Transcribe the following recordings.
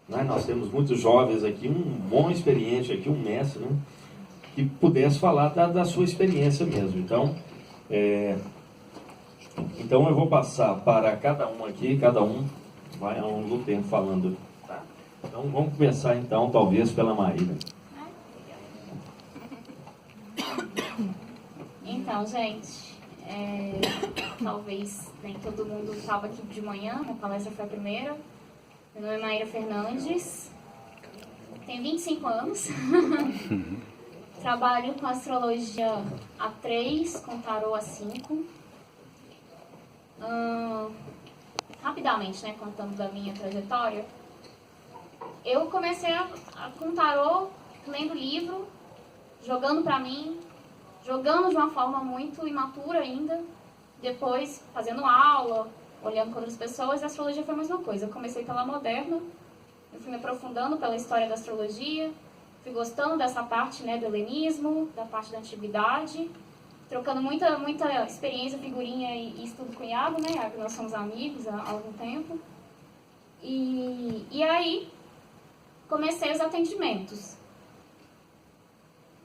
né? Nós temos muitos jovens aqui, um bom experiente aqui, um mestre, né? Que pudesse falar da sua experiência mesmo. Então eu vou passar para cada um aqui, cada um vai ao longo do tempo falando. Tá? Então vamos começar então, talvez, pela Maíra. Então, gente, talvez nem todo mundo estava aqui de manhã, a palestra foi a primeira. Meu nome é Maíra Fernandes, tenho 25 anos, trabalho com astrologia há 3, com tarô há 5. Rapidamente, né, contando da minha trajetória, eu comecei com tarô, lendo livro, jogando pra mim, jogando de uma forma muito imatura ainda, depois fazendo aula, olhando com outras pessoas, e a astrologia foi a mesma coisa. Eu comecei pela moderna, eu fui me aprofundando pela história da astrologia, fui gostando dessa parte, né, do helenismo, da parte da antiguidade, trocando muita experiência, figurinha e estudo cunhado, né, nós somos amigos há algum tempo. E aí, comecei os atendimentos.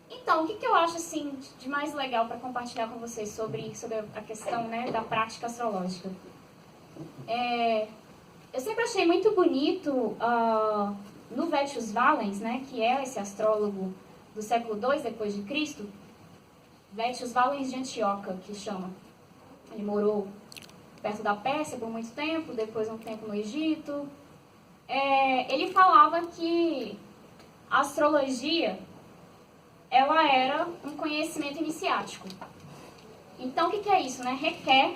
Então, o que eu acho assim, de mais legal para compartilhar com vocês sobre a questão, né, da prática astrológica? Eu sempre achei muito bonito no Vétius Valens, né, que é esse astrólogo do século II depois de Cristo, Vétius Valens de Antioca, que chama. Ele morou perto da Pérsia por muito tempo, depois um tempo no Egito. Ele falava que a astrologia, ela era um conhecimento iniciático. Então, o que é isso, né? Requer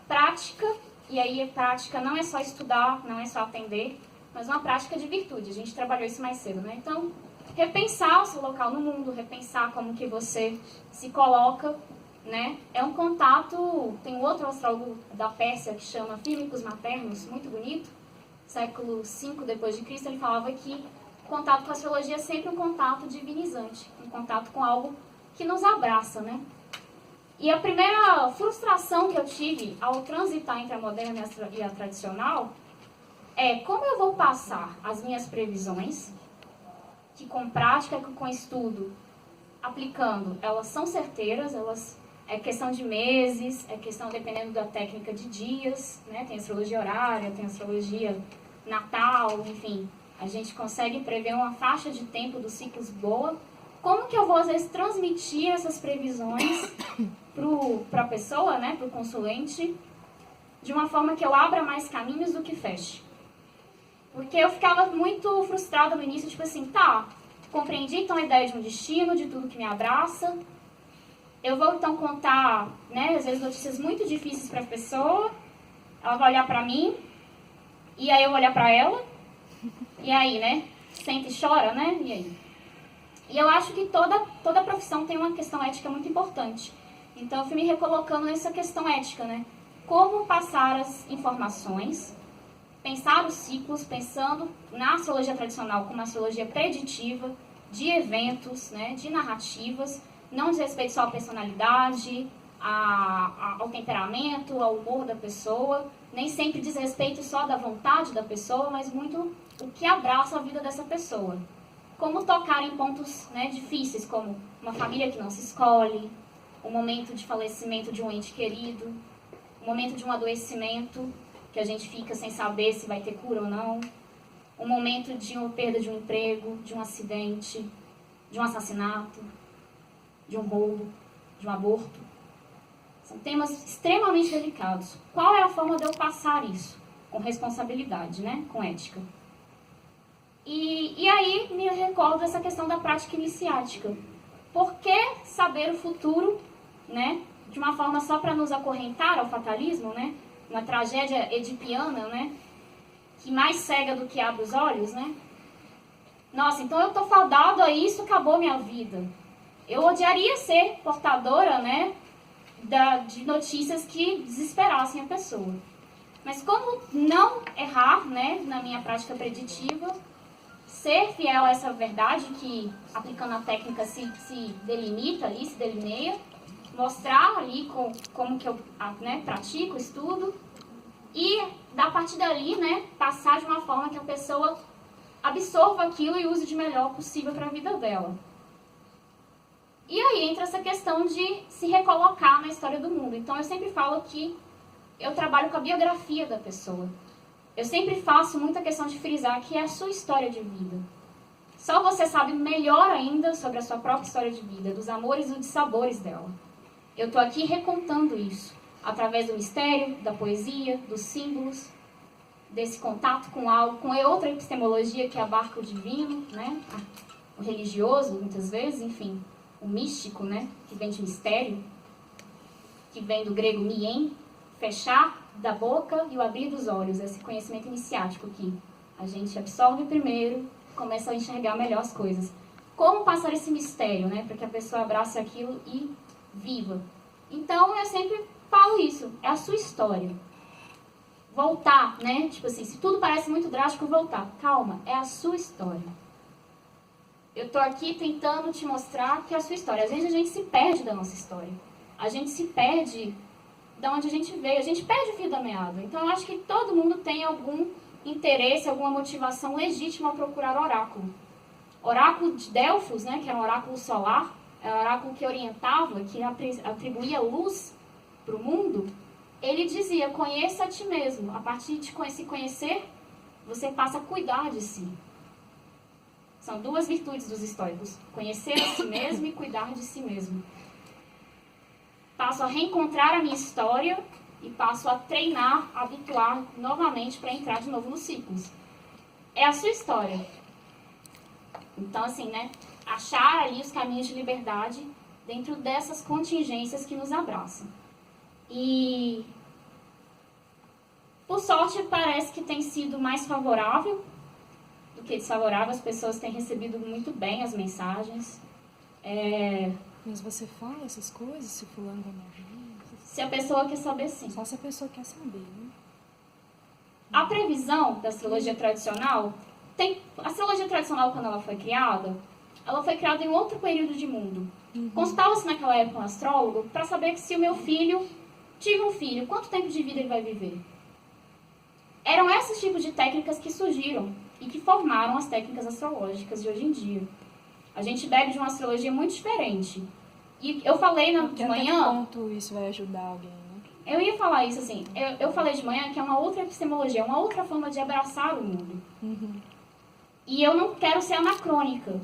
prática, e aí a prática não é só estudar, não é só atender, mas uma prática de virtude. A gente trabalhou isso mais cedo, né? Então, repensar o seu local no mundo, repensar como que você se coloca, né? É um contato, tem um outro astrólogo da Pérsia que chama Fímicos Maternos, muito bonito, século V depois de Cristo, ele falava que o contato com a astrologia é sempre um contato divinizante, um contato com algo que nos abraça, né? E a primeira frustração que eu tive ao transitar entre a moderna e a tradicional é como eu vou passar as minhas previsões, que com prática, com estudo, aplicando, elas são certeiras, é questão de meses, é questão dependendo da técnica de dias, né? Tem astrologia horária, tem astrologia natal, enfim. A gente consegue prever uma faixa de tempo dos ciclos boa. Como que eu vou, às vezes, transmitir essas previsões para a pessoa, né, para o consulente, de uma forma que eu abra mais caminhos do que feche? Porque eu ficava muito frustrada no início, tipo assim, tá, compreendi então a ideia de um destino, de tudo que me abraça. Eu vou então contar, né, às vezes notícias muito difíceis para a pessoa, ela vai olhar para mim, e aí eu vou olhar para ela, e aí, né, senta e chora, né, e aí? E eu acho que toda profissão tem uma questão ética muito importante. Então eu fui me recolocando nessa questão ética, né? Como passar as informações, pensar os ciclos, pensando na astrologia tradicional como uma astrologia preditiva, de eventos, né, de narrativas, não diz respeito só à personalidade, ao temperamento, ao humor da pessoa, nem sempre diz respeito só da vontade da pessoa, mas muito o que abraça a vida dessa pessoa. Como tocar em pontos, né, difíceis, como uma família que não se escolhe, o momento de falecimento de um ente querido, o momento de um adoecimento, que a gente fica sem saber se vai ter cura ou não, o momento de uma perda de um emprego, de um acidente, de um assassinato, de um roubo, de um aborto. São temas extremamente delicados. Qual é a forma de eu passar isso? Com responsabilidade, né? Com ética. E aí me recordo dessa questão da prática iniciática. Por que saber o futuro, né? De uma forma só para nos acorrentar ao fatalismo, né? Uma tragédia edipiana, né? Que mais cega do que abre os olhos, né? Nossa, então eu estou fadado a isso, acabou minha vida. Eu odiaria ser portadora, né? De notícias que desesperassem a pessoa. Mas como não errar, né? Na minha prática preditiva, ser fiel a essa verdade que, aplicando a técnica, se delimita ali, se delineia, mostrar ali como que eu, né, pratico, estudo, e, da partir dali, né, passar de uma forma que a pessoa absorva aquilo e use de melhor possível para a vida dela. E aí entra essa questão de se recolocar na história do mundo. Então eu sempre falo que eu trabalho com a biografia da pessoa. Eu sempre faço muita questão de frisar que é a sua história de vida. Só você sabe melhor ainda sobre a sua própria história de vida, dos amores e dos sabores dela. Eu estou aqui recontando isso, através do mistério, da poesia, dos símbolos, desse contato com algo, com outra epistemologia que abarca o divino, né? O religioso, muitas vezes, enfim, o místico, né? Que vem de mistério, que vem do grego mien, fechar da boca e o abrir dos olhos, esse conhecimento iniciático que a gente absorve primeiro, começa a enxergar melhor as coisas. Como passar esse mistério, né? Para que a pessoa abrace aquilo e viva. Então, eu sempre falo isso, é a sua história. Voltar, né? Tipo assim, se tudo parece muito drástico, voltar. Calma, é a sua história. Eu tô aqui tentando te mostrar que é a sua história. Às vezes a gente se perde da nossa história. A gente se perde da onde a gente veio. A gente perde o fio da meada. Então, eu acho que todo mundo tem algum interesse, alguma motivação legítima ao procurar oráculo. Oráculo de Delfos, né? Que era um oráculo solar. É um oráculo que orientava, que atribuía luz para o mundo. Ele dizia, conheça a ti mesmo. A partir de se conhecer, você passa a cuidar de si. São duas virtudes dos estoicos. Conhecer a si mesmo e cuidar de si mesmo. Passo a reencontrar a minha história e passo a treinar, a habituar novamente para entrar de novo nos ciclos. É a sua história. Então, assim, né? Achar ali os caminhos de liberdade dentro dessas contingências que nos abraçam. E, por sorte, parece que tem sido mais favorável do que desfavorável. As pessoas têm recebido muito bem as mensagens. Mas você fala essas coisas, se fulano vai morrer? Se a pessoa quer saber, sim. Só se a pessoa quer saber, né? A previsão da astrologia tradicional... A astrologia tradicional, quando ela foi criada em outro período de mundo. Consultava-se naquela época um astrólogo para saber que se o meu filho... Tive um filho, quanto tempo de vida ele vai viver? Eram esses tipos de técnicas que surgiram e que formaram as técnicas astrológicas de hoje em dia. A gente bebe de uma astrologia muito diferente. E eu falei de manhã... Até que ponto isso vai ajudar alguém, né? Eu ia falar isso assim. Eu falei de manhã que é uma outra epistemologia, uma outra forma de abraçar o mundo. E eu não quero ser anacrônica.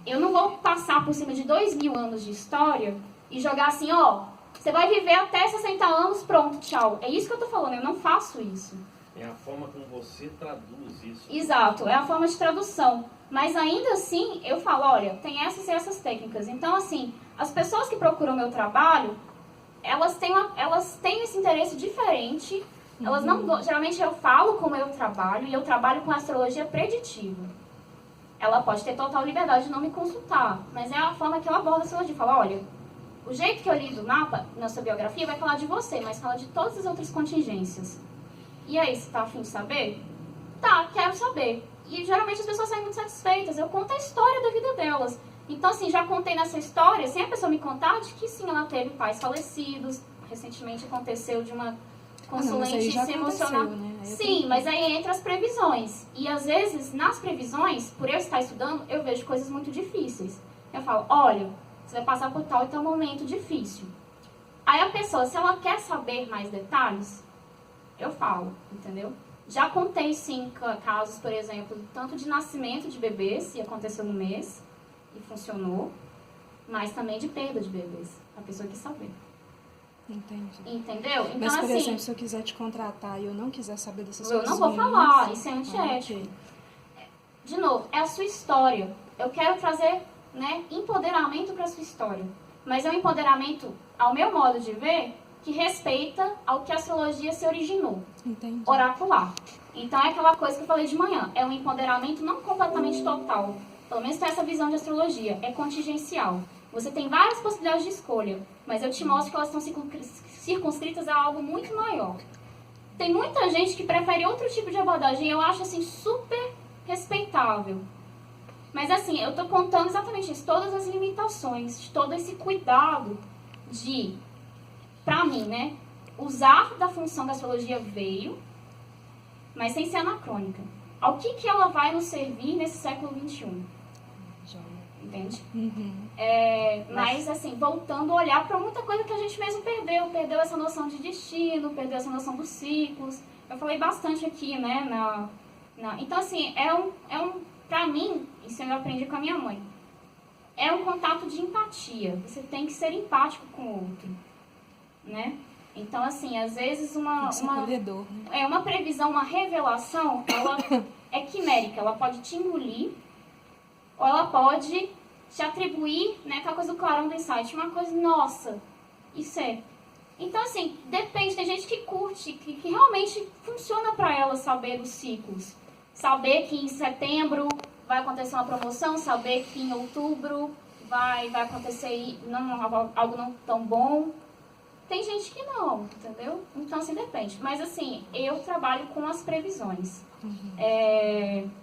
Eu não vou passar por cima de 2000 anos de história e jogar assim, ó... Você vai viver até 60 anos, pronto, tchau. É isso que eu tô falando, eu não faço isso. É a forma como você traduz isso. Exato, é a forma de tradução. Mas ainda assim, eu falo, olha, tem essas e essas técnicas. Então, assim, as pessoas que procuram meu trabalho, elas têm esse interesse diferente. Elas não, geralmente eu falo como eu trabalho, e eu trabalho com astrologia preditiva. Ela pode ter total liberdade de não me consultar, mas é a forma que eu abordo a astrologia. Fala, olha... O jeito que eu li do mapa, na sua biografia, vai falar de você, mas fala de todas as outras contingências. E aí, você tá afim de saber? Tá, quero saber. E geralmente as pessoas saem muito satisfeitas. Eu conto a história da vida delas. Então, assim, já contei nessa história, sem a pessoa me contar, de que sim, ela teve pais falecidos. Recentemente aconteceu de uma consulente se emocionar. Né? Sim, mas aí entra as previsões. E às vezes, nas previsões, por eu estar estudando, eu vejo coisas muito difíceis. Eu falo, olha... Você vai passar por tal e tal momento difícil. Aí a pessoa, se ela quer saber mais detalhes, eu falo, entendeu? Já contei, sim, casos, por exemplo, tanto de nascimento de bebês, se aconteceu no mês, e funcionou, mas também de perda de bebês. A pessoa quis saber. Entendi. Entendeu? Então, mas, por assim, exemplo, se eu quiser te contratar e eu não quiser saber dessas eu coisas... não vou falar, isso é antiético. Okay. De novo, é a sua história. Eu quero trazer... né, empoderamento para a sua história. Mas é um empoderamento, ao meu modo de ver, que respeita ao que a astrologia se originou. Entendi. Oracular. Então é aquela coisa que eu falei de manhã. É um empoderamento não completamente total. Pelo menos tem essa visão de astrologia. É contingencial. Você tem várias possibilidades de escolha, mas eu te mostro que elas estão circunscritas a algo muito maior. Tem muita gente que prefere outro tipo de abordagem. Eu acho assim super respeitável. Mas assim, eu estou contando exatamente isso, todas as limitações, de todo esse cuidado de, para mim, né, usar da função da astrologia veio, mas sem ser anacrônica. ao que ela vai nos servir nesse século XXI. Entende? Mas, assim, voltando a olhar para muita coisa que a gente mesmo perdeu essa noção de destino, perdeu essa noção dos ciclos. Eu falei bastante aqui, né? Então, assim, para mim, isso eu aprendi com a minha mãe, é um contato de empatia. Você tem que ser empático com o outro, né? Então, assim, às vezes uma previsão, uma revelação, ela é quimérica, ela pode te engolir, ou ela pode te atribuir, né, aquela coisa do clarão do insight, uma coisa, nossa, isso é. Então, assim, depende, tem gente que curte, que realmente funciona para ela saber os ciclos. Saber que em setembro vai acontecer uma promoção, saber que em outubro vai acontecer algo não tão bom. Tem gente que não, entendeu? Então, assim, depende. Mas, assim, eu trabalho com as previsões.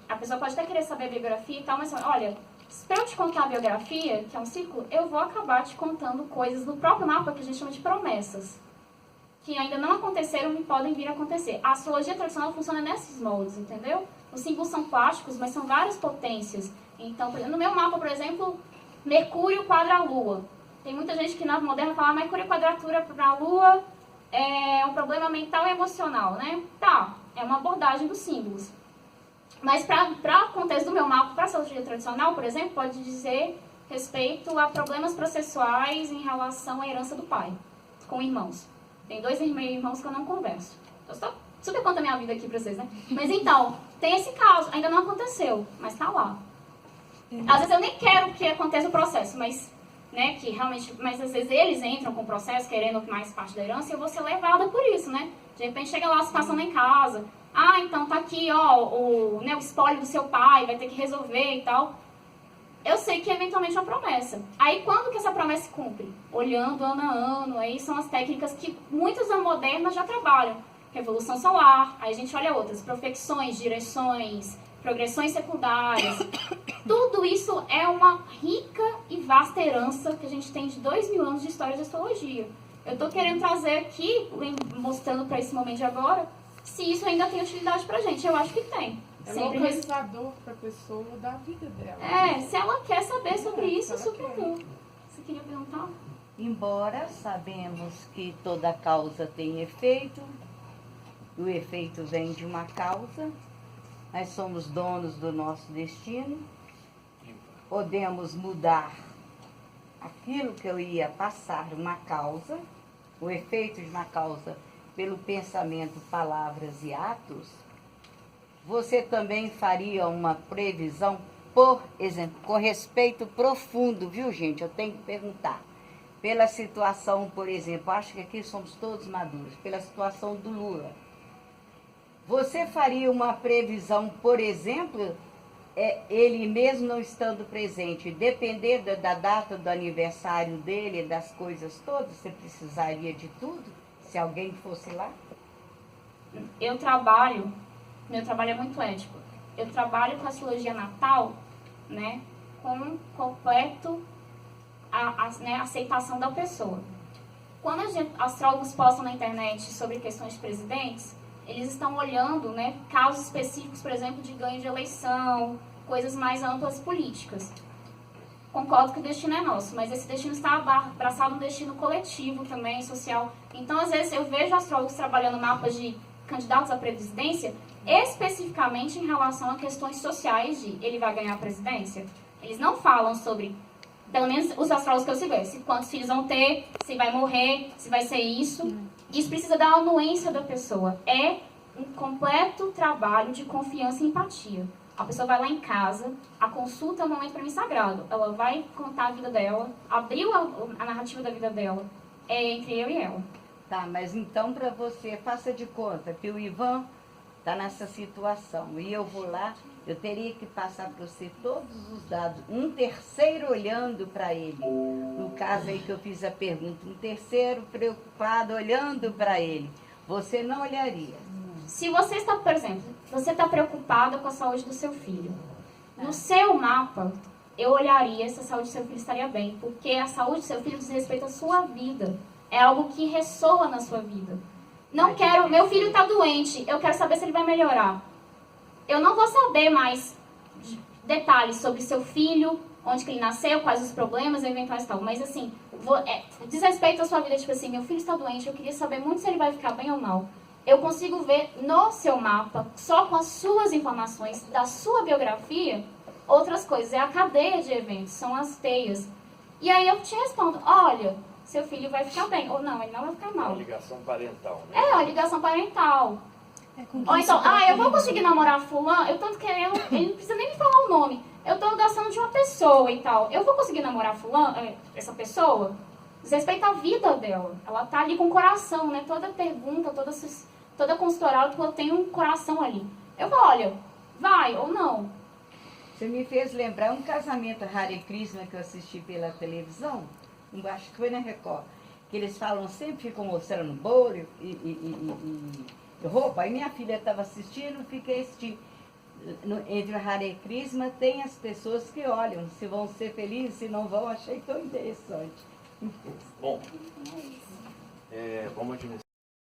A pessoa pode até querer saber a biografia e tal, mas, olha, para eu te contar a biografia, que é um ciclo, eu vou acabar te contando coisas no próprio mapa que a gente chama de promessas, que ainda não aconteceram e podem vir a acontecer. A astrologia tradicional funciona nesses moldes, entendeu? Os símbolos são plásticos, mas são várias potências. Então, no meu mapa, por exemplo, Mercúrio quadra a Lua. Tem muita gente que na moderna fala Mercúrio quadratura para a Lua é um problema mental e emocional, né? Tá, é uma abordagem dos símbolos. Mas para o contexto do meu mapa, para a astrologia tradicional, por exemplo, pode dizer respeito a problemas processuais em relação à herança do pai, com irmãos. Tem 2 irmãos que eu não converso. Eu estou super contando a minha vida aqui para vocês, né? Mas então, tem esse caso, ainda não aconteceu, mas está lá. Às vezes eu nem quero que aconteça o processo, mas, né, que realmente, mas às vezes eles entram com o processo querendo mais parte da herança e eu vou ser levada por isso, né? De repente chega lá a situação em casa. Ah, então tá aqui, ó, o espólio do seu pai, vai ter que resolver e tal. Eu sei que eventualmente é uma promessa. Aí quando que essa promessa se cumpre? Olhando ano a ano, aí são as técnicas que muitas da moderna já trabalham. Revolução solar, aí a gente olha outras, profecções, direções, progressões secundárias. Tudo isso é uma rica e vasta herança que a gente tem de 2000 anos de história de astrologia. Eu tô querendo trazer aqui, mostrando para esse momento de agora, se isso ainda tem utilidade pra gente. Eu acho que tem. É localizador pra pessoa da vida dela. Se ela quer saber sobre isso, super bom. Você queria perguntar? Embora sabemos que toda causa tem efeito, o efeito vem de uma causa, nós somos donos do nosso destino, podemos mudar aquilo que eu ia passar, uma causa, o efeito de uma causa pelo pensamento, palavras e atos. Você também faria uma previsão, por exemplo, com respeito profundo, viu, gente? Eu tenho que perguntar. Pela situação, por exemplo, acho que aqui somos todos maduros, pela situação do Lula. Você faria uma previsão, por exemplo, ele mesmo não estando presente, dependendo da data do aniversário dele, das coisas todas, você precisaria de tudo? Se alguém fosse lá? Meu trabalho é muito ético. Eu trabalho com a astrologia natal, né, com completo aceitação da pessoa. Quando astrólogos postam na internet sobre questões de presidentes, eles estão olhando, né, casos específicos, por exemplo, de ganho de eleição, coisas mais amplas políticas. Concordo que o destino é nosso, mas esse destino está abraçado no destino coletivo também, social. Então, às vezes, eu vejo astrólogos trabalhando mapas de candidatos à presidência, especificamente em relação a questões sociais de ele vai ganhar a presidência. Eles não falam sobre, pelo menos os astrólogos que eu sigo, quantos filhos vão ter, se vai morrer, se vai ser isso. Isso precisa da anuência da pessoa. É um completo trabalho de confiança e empatia. A pessoa vai lá em casa, a consulta é um momento para mim sagrado. Ela vai contar a vida dela, abriu a narrativa da vida dela. É entre eu e ela. Tá, mas então para você, faça de conta que o Ivan está nessa situação e eu vou lá, eu teria que passar para você todos os dados, um terceiro olhando para ele. No caso aí que eu fiz a pergunta, um terceiro preocupado olhando para ele. Você não olharia? Se você está, por exemplo, você está preocupada com a saúde do seu filho, no seu mapa, eu olharia se a saúde do seu filho estaria bem, porque a saúde do seu filho diz respeito à sua vida. É algo que ressoa na sua vida. Não quero, meu filho está doente, eu quero saber se ele vai melhorar. eu não vou saber mais detalhes sobre seu filho, onde que ele nasceu, quais os problemas eventuais e tal. Mas assim, diz respeito à sua vida, tipo assim, meu filho está doente, eu queria saber muito se ele vai ficar bem ou mal. Eu consigo ver no seu mapa, só com as suas informações, da sua biografia, outras coisas. É a cadeia de eventos, são as teias. E aí eu te respondo, olha, seu filho vai ficar bem. Ou não, ele não vai ficar mal. Uma ligação parental, né? É, uma ligação parental. Com Ou então, eu vou conseguir namorar fulano, eu tô querendo, ele não precisa nem me falar o nome. Eu tô gostando de uma pessoa e tal. Eu vou conseguir namorar fulano, essa pessoa? Desrespeita a vida dela. Ela tá ali com o coração, né? Toda pergunta, toda consultoral, ela tem um coração ali. Eu vou, olha, vai ou não. Você me fez lembrar um casamento Hare Krishna que eu assisti pela televisão, acho que foi na Record, que eles falam sempre, ficam mostrando bolo e roupa. Aí minha filha estava assistindo, fiquei assistindo. Entre o Hare Krishna tem as pessoas que olham se vão ser felizes, se não vão, achei tão interessante. Bom, vamos administrar.